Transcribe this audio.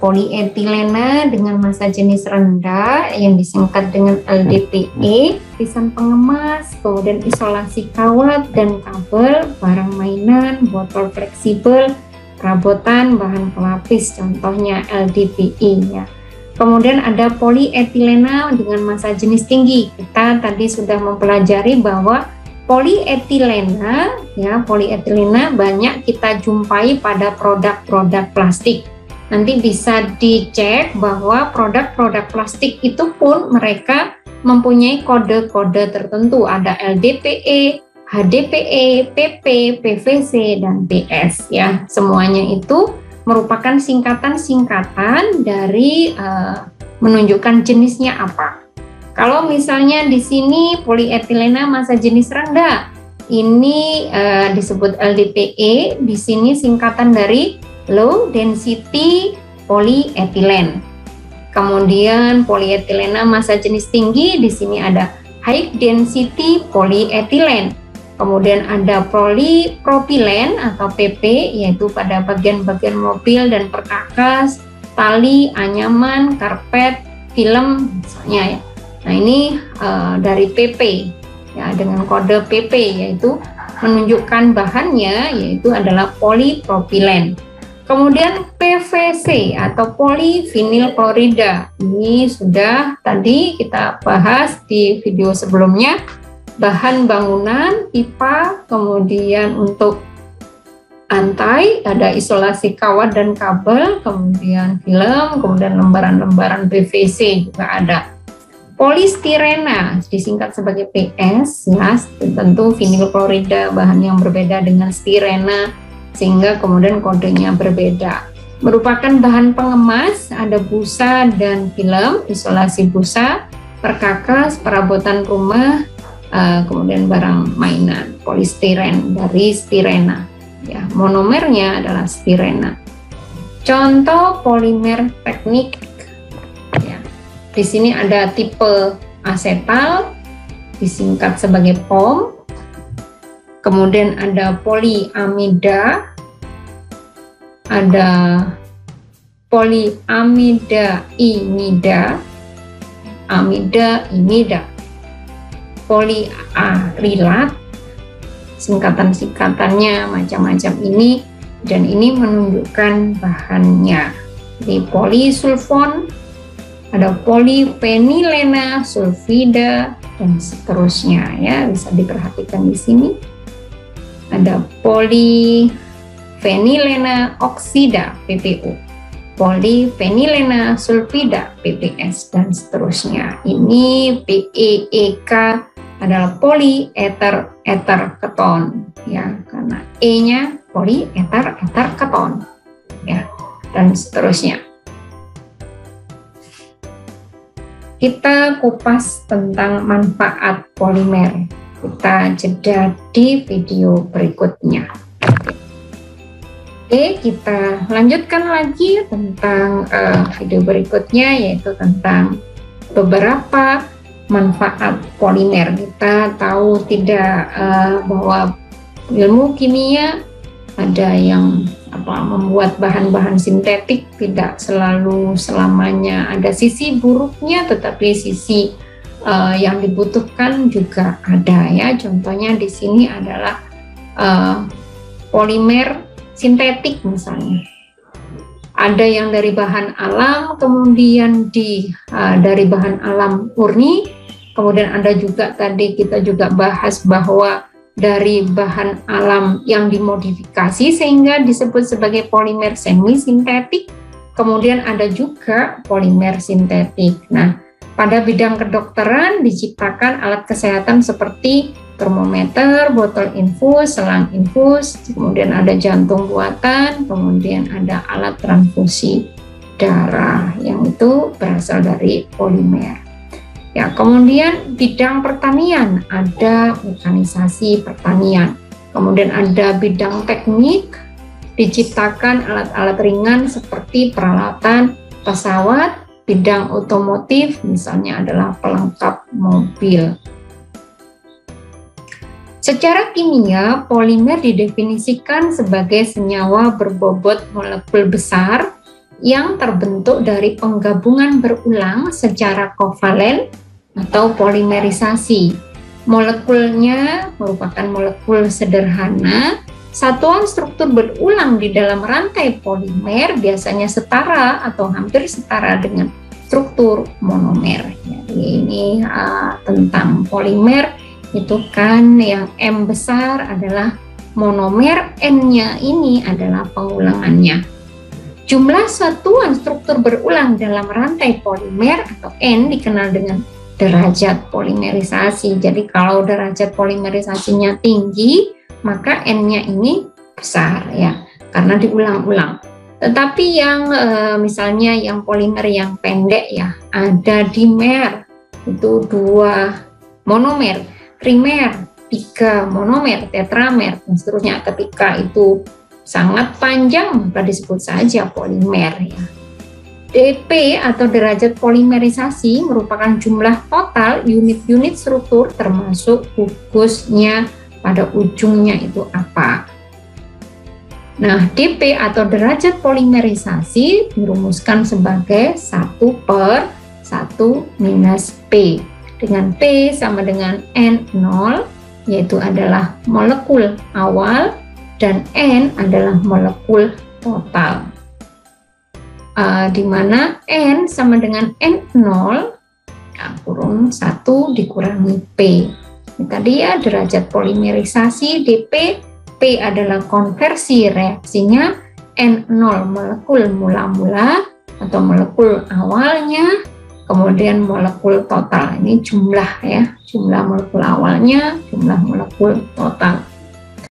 polietilena dengan massa jenis rendah yang disingkat dengan LDPE, lapisan pengemas, kemudian isolasi kawat dan kabel, barang mainan, botol fleksibel, perabotan, bahan pelapis, contohnya LDPE ya. Kemudian ada polietilena dengan massa jenis tinggi. Kita tadi sudah mempelajari bahwa polietilena banyak kita jumpai pada produk-produk plastik. Nanti bisa dicek bahwa produk-produk plastik itu pun mereka mempunyai kode-kode tertentu. Ada LDPE, HDPE, PP, PVC, dan PS ya. Semuanya itu merupakan singkatan-singkatan dari menunjukkan jenisnya apa. Kalau misalnya di sini polietilena massa jenis rendah, ini disebut LDPE, di sini singkatan dari low density polyethylene. Kemudian polietilena massa jenis tinggi, di sini ada high density polyethylene. Kemudian ada polypropylen atau PP, yaitu pada bagian-bagian mobil dan perkakas, tali, anyaman, karpet, film misalnya ya. Nah, ini dari PP ya, dengan kode PP, yaitu menunjukkan bahannya yaitu adalah polypropylen. Kemudian PVC atau polyvinyl klorida, ini sudah tadi kita bahas di video sebelumnya. Bahan bangunan, pipa, kemudian untuk lantai ada isolasi kawat dan kabel, kemudian film, kemudian lembaran-lembaran PVC juga ada. Polistirena disingkat sebagai PS ya, tentu vinyl klorida bahan yang berbeda dengan stirena sehingga kemudian kodenya berbeda. Merupakan bahan pengemas, ada busa dan film, isolasi busa, perkakas, perabotan rumah, kemudian barang mainan, polistiren dari stirena. Ya, monomernya adalah stirena. Contoh polimer teknik. Ya, di sini ada tipe asetal, disingkat sebagai POM. Kemudian ada poliamida, ada poliamida imida, amida imida, poliarilat, singkatan-singkatannya macam-macam ini, dan ini menunjukkan bahannya. Di polisulfon, ada polifenilena sulfida, dan seterusnya ya, bisa diperhatikan di sini. Ada polifenilena oksida PPO, polifenilena sulfida PPS, dan seterusnya. Ini PEEK adalah polieter keton ya, karena E-nya polieter keton ya, dan seterusnya. Kita kupas tentang manfaat polimer. Kita jeda di video berikutnya. Oke, kita lanjutkan lagi tentang video berikutnya, yaitu tentang beberapa manfaat polimer. Kita tahu tidak bahwa ilmu kimia ada yang membuat bahan-bahan sintetik tidak selalu selamanya ada sisi buruknya, tetapi sisi yang dibutuhkan juga ada ya. Contohnya di sini adalah polimer sintetik misalnya. Ada yang dari bahan alam, kemudian dari bahan alam murni, kemudian ada juga tadi kita juga bahas bahwa dari bahan alam yang dimodifikasi sehingga disebut sebagai polimer semi sintetik. Kemudian ada juga polimer sintetik. Nah, pada bidang kedokteran diciptakan alat kesehatan seperti termometer, botol infus, selang infus, kemudian ada jantung buatan, kemudian ada alat transfusi darah yang itu berasal dari polimer. Ya, kemudian bidang pertanian ada mekanisasi pertanian. Kemudian ada bidang teknik, diciptakan alat-alat ringan seperti peralatan pesawat. Bidang otomotif misalnya adalah pelengkap mobil. Secara kimia, polimer didefinisikan sebagai senyawa berbobot molekul besar yang terbentuk dari penggabungan berulang secara kovalen atau polimerisasi. Molekulnya merupakan molekul sederhana. Satuan struktur berulang di dalam rantai polimer biasanya setara atau hampir setara dengan struktur monomer. Jadi ini tentang polimer, itu kan yang M besar adalah monomer, N-nya ini adalah pengulangannya. Jumlah satuan struktur berulang dalam rantai polimer atau N dikenal dengan derajat polimerisasi. Jadi kalau derajat polimerisasinya tinggi, maka N-nya ini besar ya, karena diulang-ulang. Tetapi yang misalnya yang polimer yang pendek ya, ada dimer, itu 2 monomer, trimer, 3 monomer, tetramer, dan seterusnya. Ketika itu sangat panjang, maka disebut saja polimer ya. dP atau derajat polimerisasi merupakan jumlah total unit-unit struktur termasuk gugusnya pada ujungnya itu apa. Nah, dP atau derajat polimerisasi dirumuskan sebagai 1/1 minus P, dengan P sama dengan N0, yaitu adalah molekul awal, dan N adalah molekul total. Di mana N sama dengan N0 kurung 1 dikurangi P. Ini tadi ya derajat polimerisasi dP, P adalah konversi reaksinya, N0 molekul mula-mula atau molekul awalnya, kemudian molekul total. Ini jumlah ya, jumlah molekul awalnya, jumlah molekul total.